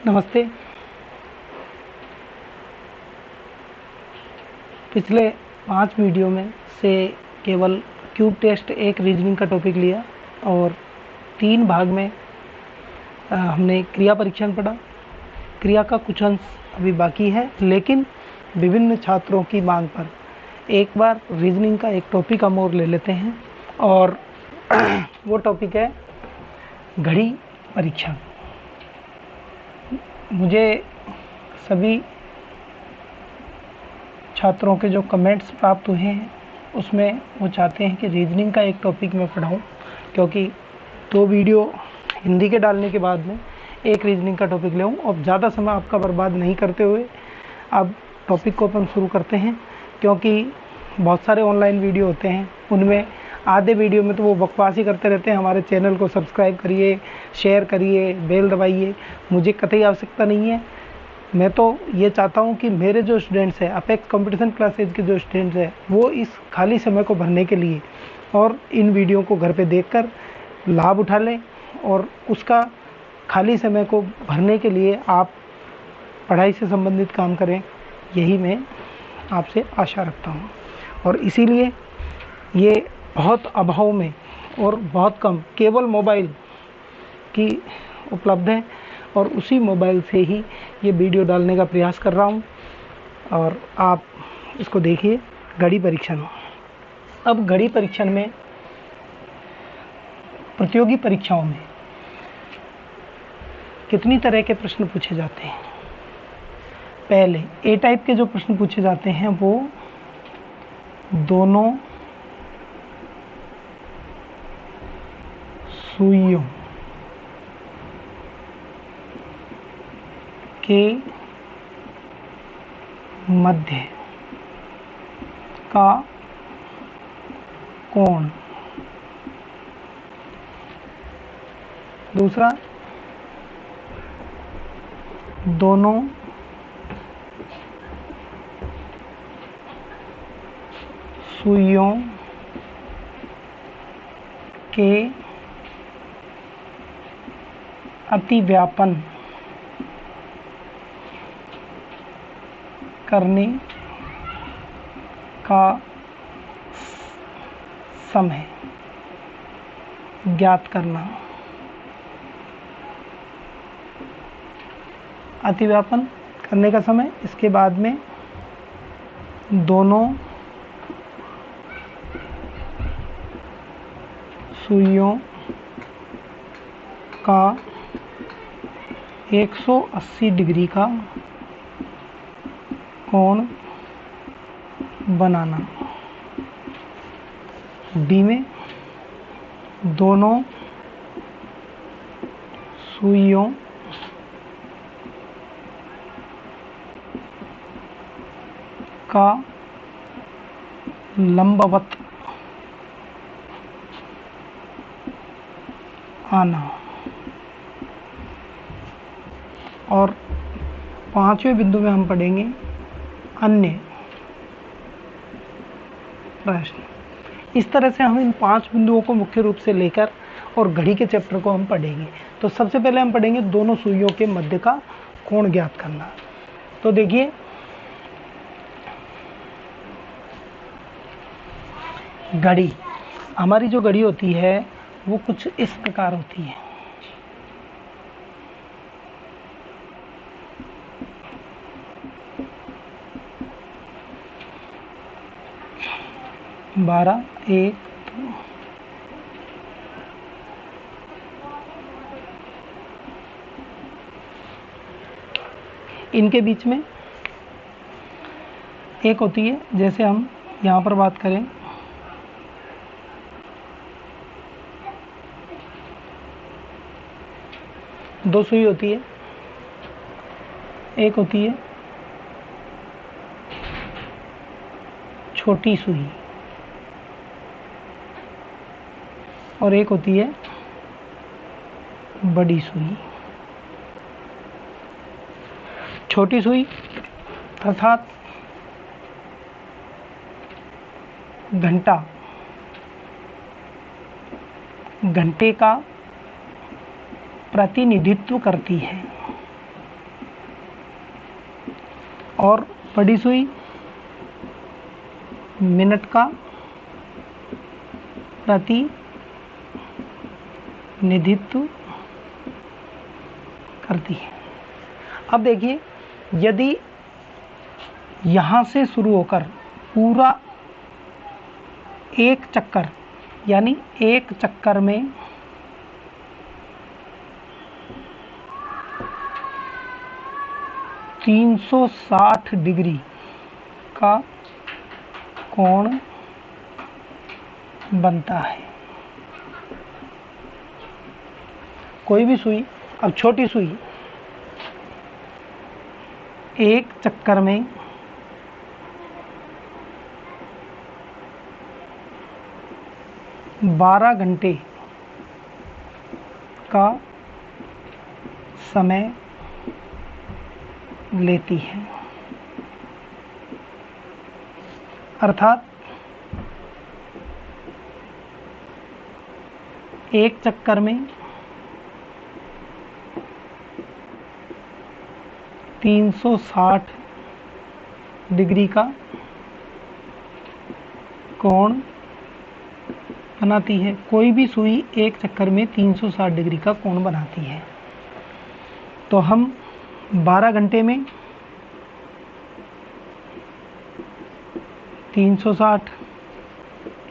नमस्ते। पिछले 5 वीडियो में से केवल क्यूब टेस्ट एक रीजनिंग का टॉपिक लिया और 3 भाग में हमने क्रिया परीक्षण पढ़ा। क्रिया का कुछ अंश अभी बाकी है, लेकिन विभिन्न छात्रों की मांग पर एक बार रीजनिंग का एक टॉपिक हम और ले लेते हैं और वो टॉपिक है घड़ी परीक्षण। मुझे सभी छात्रों के जो कमेंट्स प्राप्त हुए हैं उसमें वो चाहते हैं कि रीजनिंग का एक टॉपिक मैं पढ़ाऊँ, क्योंकि 2 वीडियो हिंदी के डालने के बाद में एक रीजनिंग का टॉपिक ले आऊँ। अब ज़्यादा समय आपका बर्बाद नहीं करते हुए अब टॉपिक को अपन शुरू करते हैं, क्योंकि बहुत सारे ऑनलाइन वीडियो होते हैं, उनमें आधे वीडियो में तो वो बकवास ही करते रहते हैं। हमारे चैनल को सब्सक्राइब करिए, शेयर करिए, बेल दबाइए। मुझे कतई आवश्यकता नहीं है। मैं तो ये चाहता हूँ कि मेरे जो स्टूडेंट्स हैं, अपेक्स कंपटीशन क्लासेज के जो स्टूडेंट्स हैं, वो इस खाली समय को भरने के लिए और इन वीडियो को घर पे देखकर लाभ उठा लें और उसका खाली समय को भरने के लिए आप पढ़ाई से संबंधित काम करें, यही मैं आपसे आशा रखता हूँ। और इसीलिए ये बहुत अभाव में और बहुत कम केवल मोबाइल की उपलब्ध है और उसी मोबाइल से ही ये वीडियो डालने का प्रयास कर रहा हूँ और आप इसको देखिए। घड़ी परीक्षण। अब घड़ी परीक्षण में प्रतियोगी परीक्षाओं में कितनी तरह के प्रश्न पूछे जाते हैं। पहले ए टाइप के जो प्रश्न पूछे जाते हैं वो दोनों सुइयों के मध्य का कोण। दूसरा, दोनों सुइयों के अतिव्यापन करने का समय ज्ञात करना। अतिव्यापन करने का समय, इसके बाद में दोनों सुइयों का 180 डिग्री का कोण बनाना। डी में दोनों सुइयों का लंबवत आना। और 5वें बिंदु में हम पढ़ेंगे अन्य प्रश्न। इस तरह से हम इन 5 बिंदुओं को मुख्य रूप से लेकर और घड़ी के चैप्टर को हम पढ़ेंगे। तो सबसे पहले हम पढ़ेंगे दोनों सुइयों के मध्य का कोण ज्ञात करना। तो देखिए, घड़ी, हमारी जो घड़ी होती है वो कुछ इस प्रकार होती है। बारह, 1, 2, इनके बीच में एक होती है। जैसे हम यहाँ पर बात करें, दो सुई होती है। एक होती है छोटी सुई और एक होती है बड़ी सुई। छोटी सुई अर्थात घंटा, घंटे का प्रतिनिधित्व करती है। और बड़ी सुई मिनट का प्रतिनिधित्व करती है। अब देखिए, यदि यहाँ से शुरू होकर पूरा एक चक्कर, यानी एक चक्कर में 360 डिग्री का कोण बनता है। कोई भी सुई, अब छोटी सुई एक चक्कर में 12 घंटे का समय लेती है, अर्थात एक चक्कर में 360 डिग्री का कोण बनाती है। कोई भी सुई एक चक्कर में 360 डिग्री का कोण बनाती है। तो हम 12 घंटे में 360,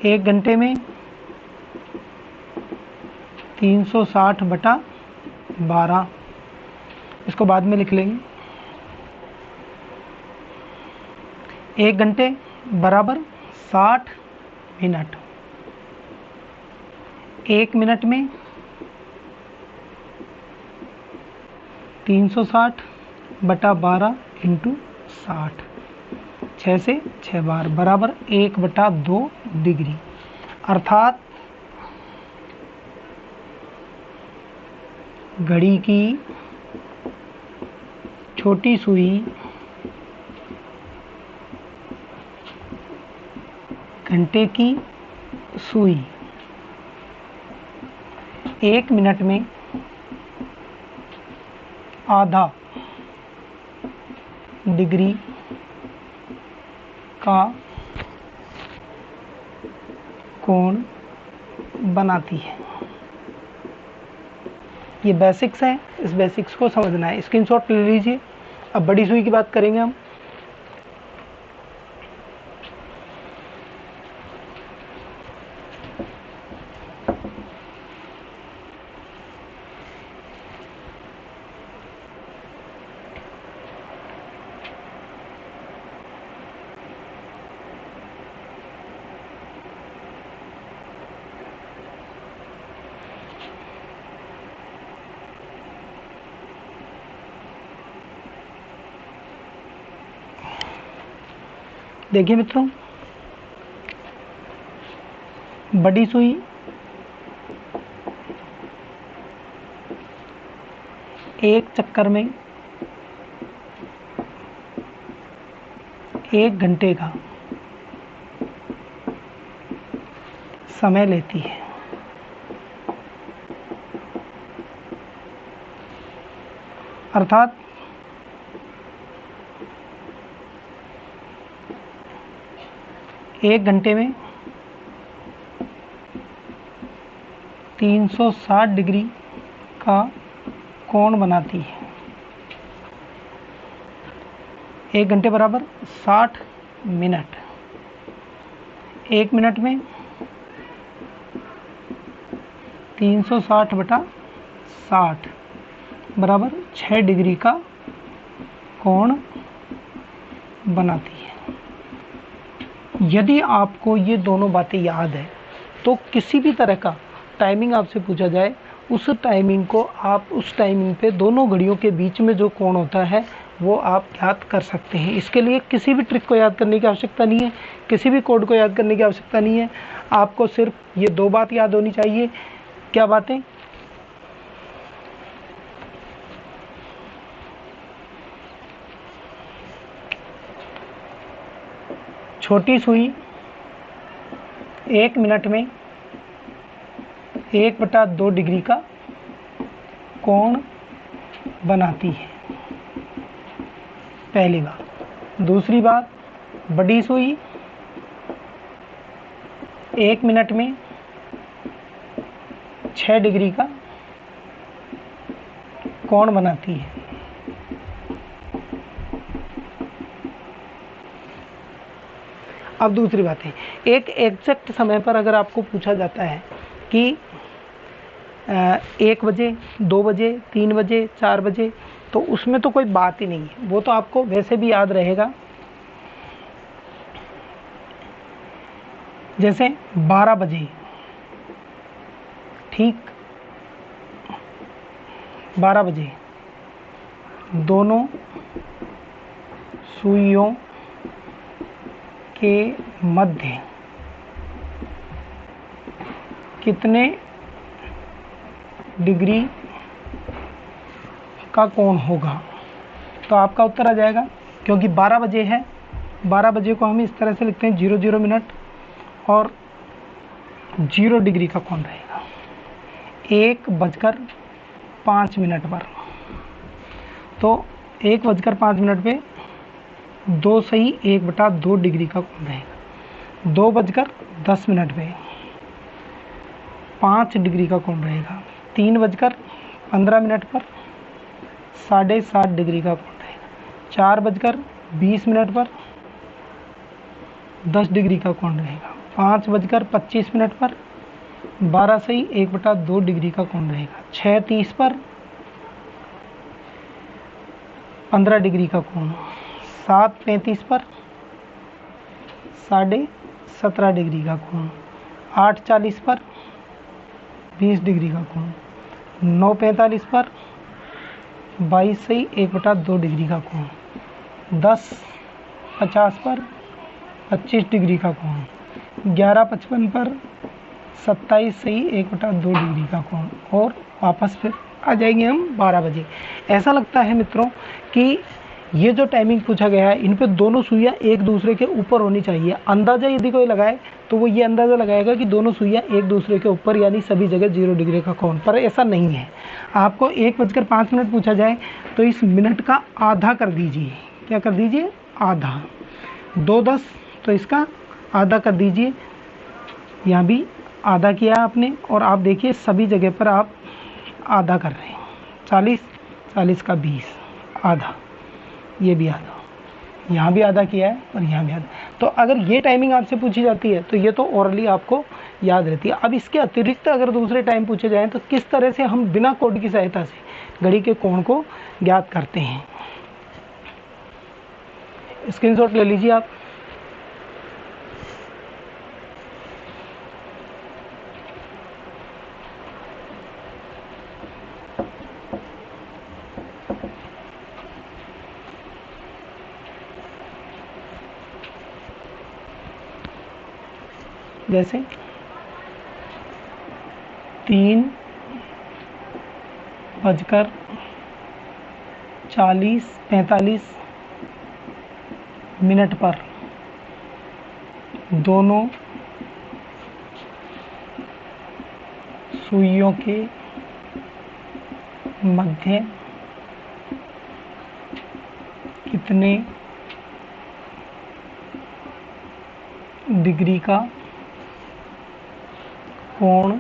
एक घंटे में 360/12, इसको बाद में लिख लेंगे। एक घंटे बराबर 60 मिनट, एक मिनट में 360/12 × 60, 6 से 6 बार बराबर 1/2 डिग्री, अर्थात घड़ी की छोटी सुई घंटे की सुई एक मिनट में आधा डिग्री का कोण बनाती है। ये बेसिक्स है, इस बेसिक्स को समझना है, स्क्रीनशॉट ले लीजिए। अब बड़ी सुई की बात करेंगे हम। देखिए मित्रों, बड़ी सुई एक चक्कर में 1 घंटे का समय लेती है, अर्थात एक घंटे में 360 डिग्री का कोण बनाती है। एक घंटे बराबर 60 मिनट, एक मिनट में 360/60 बराबर 6 डिग्री का कोण बनाती है। यदि आपको ये दोनों बातें याद है तो किसी भी तरह का टाइमिंग आपसे पूछा जाए, उस टाइमिंग को आप उस टाइमिंग पे दोनों घड़ियों के बीच में जो कोण होता है वो आप याद कर सकते हैं। इसके लिए किसी भी ट्रिक को याद करने की आवश्यकता नहीं है, किसी भी कोड को याद करने की आवश्यकता नहीं है। आपको सिर्फ ये 2 बात याद होनी चाहिए। क्या बातें? छोटी सुई 1 मिनट में 1/2 डिग्री का कोण बनाती है, पहली बात। दूसरी बात, बड़ी सुई 1 मिनट में 6 डिग्री का कोण बनाती है। अब दूसरी बात है, एक एग्जैक्ट समय पर अगर आपको पूछा जाता है कि 1 बजे, 2 बजे, 3 बजे, 4 बजे, तो उसमें तो कोई बात ही नहीं है, वो तो आपको वैसे भी याद रहेगा। जैसे 12 बजे, ठीक 12 बजे दोनों सुइयों के मध्य कितने डिग्री का कोण होगा? तो आपका उत्तर आ जाएगा, क्योंकि 12 बजे है, 12 बजे को हम इस तरह से लिखते हैं 00 मिनट और 0 डिग्री का कोण रहेगा 1:05 पर। तो 1:05 पे 2 सही 1/2 डिग्री का कोण रहेगा। 2:10 पे 5 डिग्री का कोण रहेगा। 3:15 पर 7.5 डिग्री का कोण रहेगा। 4:20 पर 10 डिग्री का कोण रहेगा। 5:25 पर 12 सही 1/2 डिग्री का कोण रहेगा। 6:30 पर 15 डिग्री का कोण। 7:35 पर 17.5 डिग्री का कोण। 8:40 पर 20 डिग्री का कोण। 9:45 पर 22 सही 1/2 डिग्री का कोण। 10:50 पर 25 डिग्री का कोण। 11:55 पर 27 सही 1/2 डिग्री का कोण। और वापस फिर आ जाएंगे हम 12 बजे। ऐसा लगता है मित्रों कि ये जो टाइमिंग पूछा गया है, इन पे दोनों सुइयां एक दूसरे के ऊपर होनी चाहिए। अंदाज़ा यदि कोई लगाए तो वो ये अंदाज़ा लगाएगा कि दोनों सुइयां एक दूसरे के ऊपर, यानी सभी जगह 0 डिग्री का कोण, पर ऐसा नहीं है। आपको 1:05 पूछा जाए तो इस मिनट का आधा कर दीजिए। क्या कर दीजिए? आधा। 2:10 तो इसका आधा कर दीजिए। यहाँ भी आधा किया आपने, और आप देखिए सभी जगह पर आप आधा कर रहे हैं। 40 का 20 आधा, ये भी आधा, यहाँ भी आधा किया है और यहाँ भी आधा। तो अगर ये टाइमिंग आपसे पूछी जाती है तो ये तो ओरली आपको याद रहती है। अब इसके अतिरिक्त अगर दूसरे टाइम पूछे जाएँ तो किस तरह से हम बिना कोड की सहायता से घड़ी के कोण को ज्ञात करते हैं, स्क्रीनशॉट ले लीजिए आप। जैसे 3:45 पर दोनों सुइयों के मध्य कितने डिग्री का कोण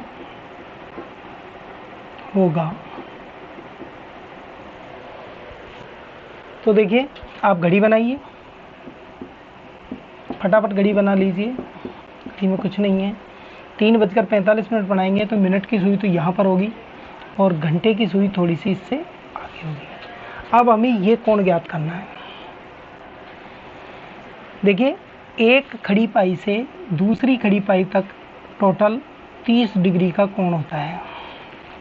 होगा? तो देखिए, आप घड़ी बनाइए, फटाफट घड़ी बना लीजिए। घड़ी में कुछ नहीं है। 3:45 बनाएंगे तो मिनट की सुई तो यहाँ पर होगी और घंटे की सुई थोड़ी सी इससे आगे होगी। अब हमें ये कोण ज्ञात करना है। देखिए, एक खड़ी पाई से दूसरी खड़ी पाई तक टोटल 30 डिग्री का कोण होता है।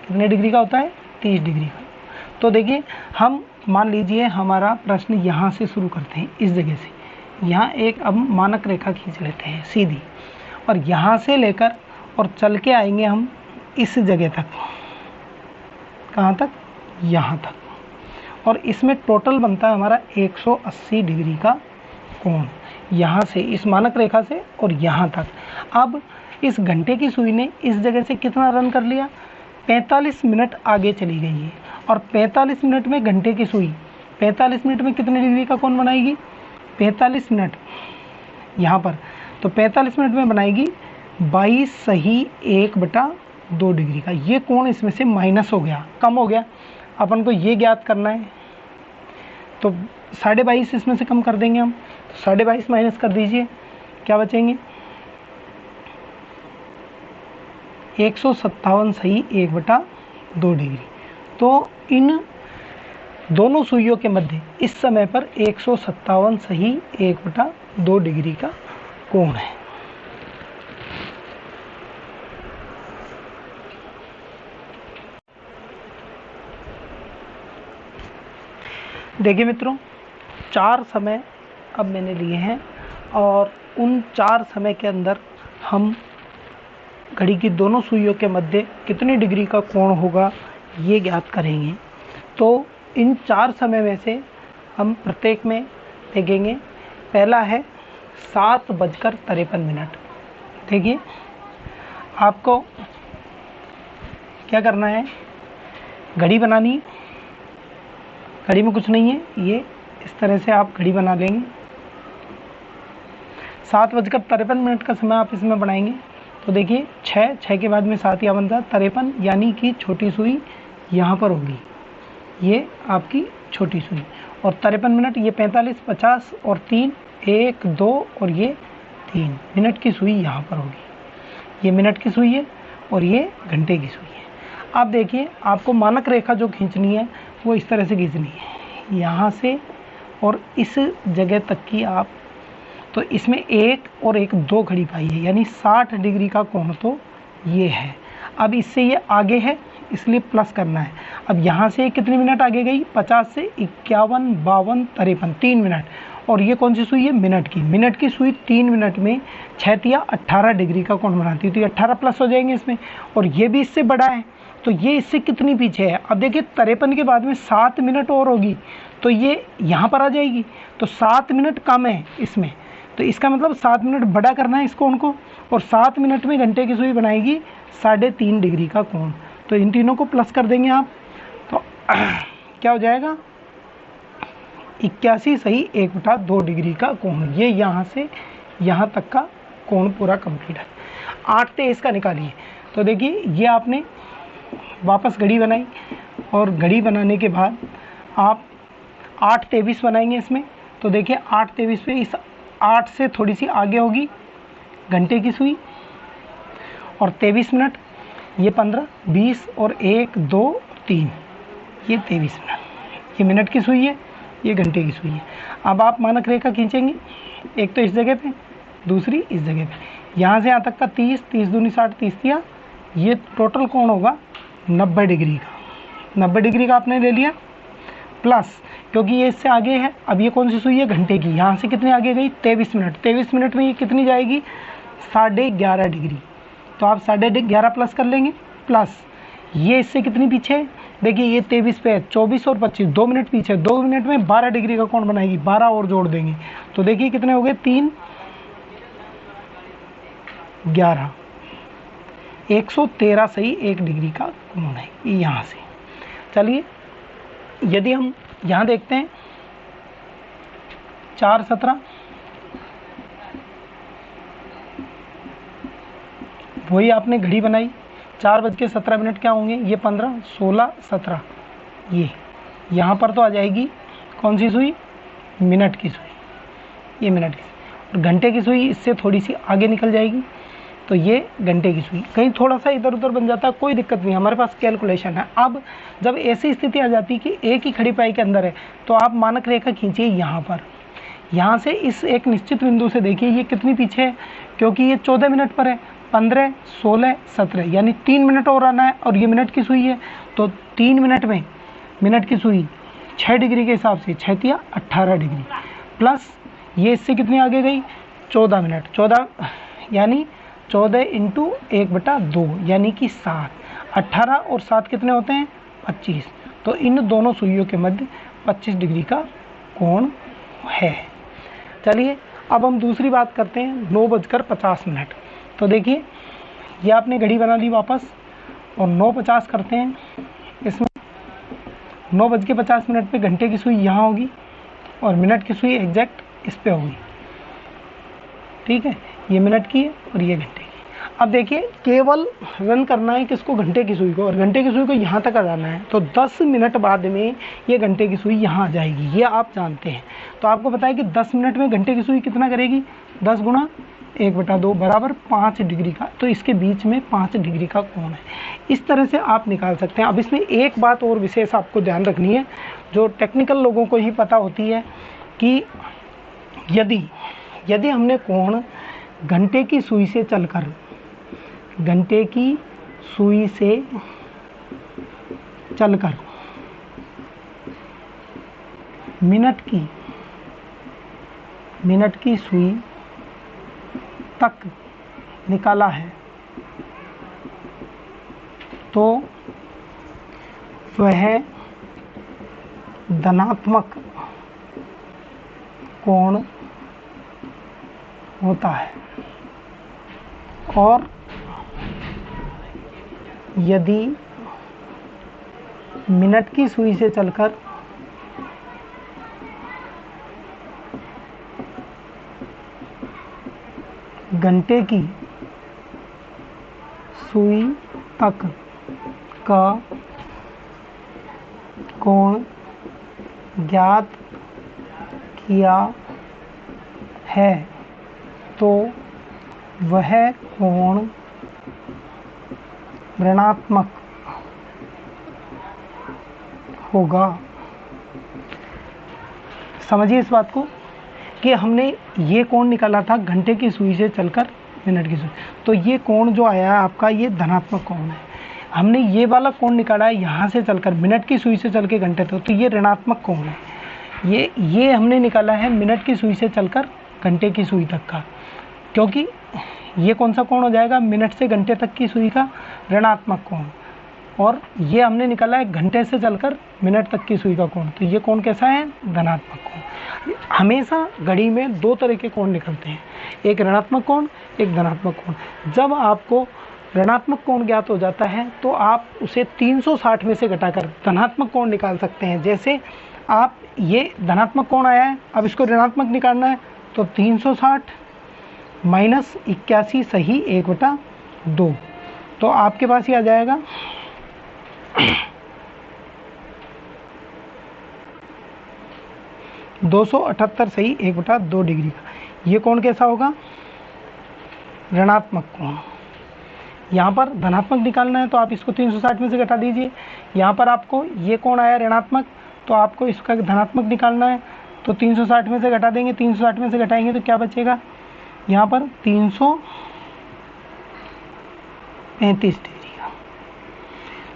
कितने डिग्री का होता है? 30 डिग्री का। तो देखिए, हम मान लीजिए हमारा प्रश्न यहाँ से शुरू करते हैं, इस जगह से। यहाँ एक अब मानक रेखा खींच लेते हैं सीधी, और यहाँ से लेकर और चल के आएंगे हम इस जगह तक। कहाँ तक? यहाँ तक। और इसमें टोटल बनता है हमारा 180 डिग्री का कोण, यहाँ से इस मानक रेखा से और यहाँ तक। अब इस घंटे की सुई ने इस जगह से कितना रन कर लिया? 45 मिनट आगे चली गई है। और 45 मिनट में घंटे की सुई 45 मिनट में कितने डिग्री का कोण बनाएगी? 45 मिनट यहाँ पर, तो 45 मिनट में बनाएगी 22 सही 1/2 डिग्री का। ये कोण इसमें से माइनस हो गया, कम हो गया। अपन को ये ज्ञात करना है, तो 22.5 इसमें से कम कर देंगे हम। तो 22.5 माइनस कर दीजिए, क्या बचेंगे 157 सही 1/2 डिग्री। तो इन दोनों सुइयों के मध्य इस समय पर 157 सही 1/2 डिग्री का कोण है। देखिए मित्रों, 4 समय अब मैंने लिए हैं और उन 4 समय के अंदर हम घड़ी की दोनों सुइयों के मध्य कितनी डिग्री का कोण होगा ये ज्ञात करेंगे। तो इन 4 समय में से हम प्रत्येक में देखेंगे। पहला है 7:53। देखिए, आपको क्या करना है, घड़ी बनानी है। घड़ी में कुछ नहीं है, ये इस तरह से आप घड़ी बना लेंगे। 7:53 का समय आप इसमें बनाएंगे। तो देखिए 6 के बाद में 7 या बनता है 53, यानी कि छोटी सुई यहाँ पर होगी, ये आपकी छोटी सुई। और 53 मिनट, ये 45, 50 और 3, 1, 2 और ये 3 मिनट की सुई यहाँ पर होगी। ये मिनट की सुई है और ये घंटे की सुई है। अब देखिए, आपको मानक रेखा जो खींचनी है वो इस तरह से खींचनी है, यहाँ से और इस जगह तक की आप। तो इसमें 1 और 1 2 घड़ी पाई है, यानी 60 डिग्री का कोण तो ये है। अब इससे ये आगे है, इसलिए प्लस करना है। अब यहाँ से कितने मिनट आगे गई, 50 से 51, 52, 53, 3 मिनट। और ये कौन सी सुई है, मिनट की। मिनट की सुई 3 मिनट में 6 या 18 डिग्री का कोण बनाती है, तो ये 18 प्लस हो जाएंगे इसमें। और ये भी इससे बड़ा है, तो ये इससे कितनी पीछे है। अब देखिए 53 के बाद में 7 मिनट और होगी, तो ये यहाँ पर आ जाएगी। तो 7 मिनट कम है इसमें, तो इसका मतलब 7 मिनट बड़ा करना है इस कोण को। और 7 मिनट में घंटे की सुई बनाएगी 3.5 डिग्री का कोण। तो इन तीनों को प्लस कर देंगे आप, तो क्या हो जाएगा 81 सही 1/2 डिग्री का कोण। ये यहाँ से यहाँ तक का कोण पूरा कंप्लीट है। 8:23 का निकालिए। तो देखिए, ये आपने वापस घड़ी बनाई और घड़ी बनाने के बाद आप 8:23 बनाएंगे इसमें। तो देखिए 8:23 पे इस 8 से थोड़ी सी आगे होगी घंटे की सुई, और 23 मिनट, ये 15, 20 और 1, 2, 3, ये 23 मिनट। ये मिनट की सुई है, ये घंटे की सुई है। अब आप मानक रेखा खींचेंगे, एक तो इस जगह पे, दूसरी इस जगह पे। यहाँ से यहाँ तक का 30, 30 दूनी 60, 30 तिया, ये टोटल कोण होगा 90 डिग्री का। 90 डिग्री का आपने ले लिया, प्लस क्योंकि ये इससे आगे है। अब ये कौन सी सुई है, घंटे की। यहाँ से कितने आगे गई, 23 मिनट। 23 मिनट में ये कितनी जाएगी, 11.5 डिग्री। तो आप 11.5 प्लस कर लेंगे, प्लस ये इससे कितनी पीछे है, देखिए ये 23 पे है, 24 और 25 2 मिनट पीछे। 2 मिनट में 12 डिग्री का कोण बनाएगी, 12 और जोड़ देंगे। तो देखिए कितने हो गए, 3, 11, 113 सही 1 डिग्री का कोण है यहाँ से। चलिए, यदि हम यहाँ देखते हैं 4:17, वही आपने घड़ी बनाई, 4:17 क्या होंगे, ये 15, 16, 17, ये यहाँ पर तो आ जाएगी कौन सी सुई, मिनट की सुई, ये मिनट की सुई। और घंटे की सुई इससे थोड़ी सी आगे निकल जाएगी, तो ये घंटे की सुई। कहीं थोड़ा सा इधर उधर बन जाता है, कोई दिक्कत नहीं, हमारे पास कैलकुलेशन है। अब जब ऐसी स्थिति आ जाती है कि एक ही खड़ी पाई के अंदर है, तो आप मानक रेखा खींचिए यहाँ पर। यहाँ से इस एक निश्चित बिंदु से देखिए ये कितनी पीछे है, क्योंकि ये 14 मिनट पर है। 15, 16, 17, यानी 3 मिनट और आना है, और ये मिनट की सुई है। तो 3 मिनट में मिनट की सुई 6 डिग्री के हिसाब से 6 तिया 18 डिग्री, प्लस ये इससे कितनी आगे गई, 14 मिनट। 14 यानी 14 इंटू 1/2, यानी कि 7। 18 और 7 कितने होते हैं, 25। तो इन दोनों सुइयों के मध्य 25 डिग्री का कोण है। चलिए, अब हम दूसरी बात करते हैं, 9:50। तो देखिए, ये आपने घड़ी बना ली वापस, और 9:50 करते हैं इसमें। 9:50 पे घंटे की सुई यहाँ होगी, और मिनट की सुई एग्जैक्ट इस पे होगी, ठीक है। ये मिनट की है और ये घंटे की। अब देखिए केवल रन करना है किसको, घंटे की सुई को, और घंटे की सुई को यहाँ तक आ जाना है, तो 10 मिनट बाद में ये घंटे की सुई यहाँ आ जाएगी, ये आप जानते हैं। तो आपको पता है कि 10 मिनट में घंटे की सुई कितना करेगी, 10 गुणा 1/2 बराबर 5 डिग्री का, तो इसके बीच में 5 डिग्री का कोण है। इस तरह से आप निकाल सकते हैं। अब इसमें एक बात और विशेष आपको ध्यान रखनी है, जो टेक्निकल लोगों को ही पता होती है, कि यदि हमने कोण घंटे की सुई से चलकर मिनट की सुई तक निकाला है, तो वह धनात्मक कोण होता है। और यदि मिनट की सुई से चलकर घंटे की सुई तक का कोण ज्ञात किया है, तो वह कोण ऋणात्मक होगा। समझिए इस बात को, कि हमने ये कोण निकाला था घंटे की सुई से चलकर मिनट की सुई, तो ये कोण जो आया है आपका, ये धनात्मक कोण है। हमने ये वाला कोण निकाला है यहाँ से चलकर मिनट की सुई से चल के घंटे तक, तो ये ऋणात्मक कोण है। ये हमने निकाला है मिनट की सुई से चलकर घंटे की सुई तक का, क्योंकि ये कौन सा कोण हो जाएगा, मिनट से घंटे तक की सुई का ऋणात्मक कोण, और ये हमने निकाला है घंटे से चलकर मिनट तक की सुई का कोण, तो ये कोण कैसा है, धनात्मक कोण। हमेशा घड़ी में दो तरह के कोण निकलते हैं, एक ऋणात्मक कोण, एक धनात्मक कोण। जब आपको ऋणात्मक कोण ज्ञात हो जाता है, तो आप उसे 360 में से घटाकर धनात्मक कोण निकाल सकते हैं। जैसे आप ये धनात्मक कोण आया है, अब इसको ऋणात्मक निकालना है, तो 360 माइनस 81 सही 1/2, तो आपके पास ये आ जाएगा 278 सही 1/2 डिग्री का। ये कोण कैसा होगा, ऋणात्मक कोण। यहाँ पर धनात्मक निकालना है, तो आप इसको 360 में से घटा दीजिए। यहाँ पर आपको ये कोण आया ऋणात्मक, तो आपको इसका धनात्मक निकालना है, तो 360 में से घटा देंगे। 360 में से घटाएंगे तो क्या बचेगा, यहाँ पर 335 डिग्री का।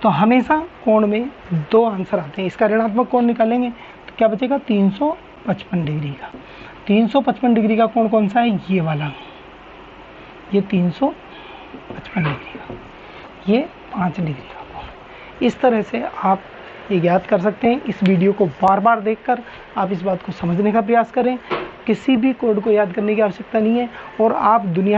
तो हमेशा कोण में दो आंसर आते हैं। इसका ऋणात्मक कोण निकालेंगे तो क्या बचेगा, 355 डिग्री का। 355 डिग्री का कोण कौन सा है, ये वाला, ये 355 डिग्री का, ये 5 डिग्री का कोण। इस तरह से आप ये याद कर सकते हैं। इस वीडियो को बार बार देखकर आप इस बात को समझने का प्रयास करें। किसी भी कोड को याद करने की आवश्यकता नहीं है, और आप दुनिया